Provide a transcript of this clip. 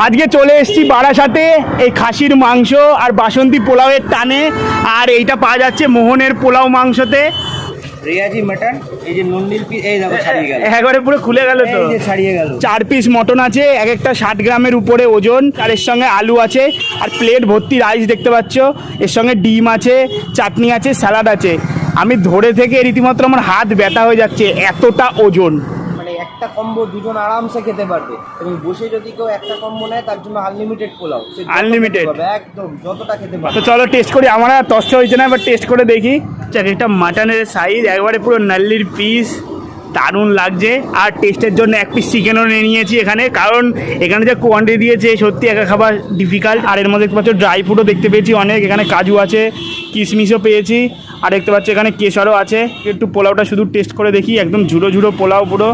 আজকে চলে এসেছি বারাসাতে এই খাসির মাংস আর বাসন্তী পোলাওয়ের টানে। আর এইটা পাওয়া যাচ্ছে মোহনের পোলাও মাংসতে। রেয়াজি মাটন, এই যে নন্দির পিস, এই দেখো ছাড়িয়ে গেল, একবারে পুরো খুলে গেল তো, এই যে ছাড়িয়ে গেল। 4 পিস মটন আছে, এক একটা 60 গ্রামের উপরে ওজন। আর এর সঙ্গে আলু আছে, আর প্লেট ভর্তি রাইস দেখতে পাচ্ছ। এর সঙ্গে ডিম আছে, চাটনি আছে, স্যালাড আছে। আমি ধরে থেকে রীতিমতো আমার হাত ব্যথা হয়ে যাচ্ছে, এতটা ওজন। মানে একটা কম্বো দুজন আরামসে খেতে পারবে, এবং বসে যদি কেউ একটা কম্বো নেয় তার জন্য আনলিমিটেড পোলাও, সে যত Unlimited? খেতে পারবে, একদম যতটা খেতে তো পারবে। চলো টেস্ট করি। আমার আর তষ্ট হয়েছে না, এবার টেস্ট করে দেখি। এটা মাটনের সাইজ একবারে পুরো নাল্লির পিস, দারুণ লাগছে। আর টেস্টের জন্য 1 পিস চিকেনও নিয়ে নিয়েছি এখানে, কারণ এখানে যে কোয়ান্টিটি দিয়েছে সত্যি একা খাবার ডিফিকাল্ট। আর এর মধ্যে দেখতে পাচ্ছ ড্রাই ফ্রুটও দেখতে পেয়েছি অনেক, এখানে কাজু আছে, কিশমিশও পেয়েছি। আর দেখতে পাচ্ছ এখানে কেশরও আছে। একটু পোলাওটা শুধু টেস্ট করে দেখি, একদম ঝুড়ো ঝুড়ো পোলাও পুরো।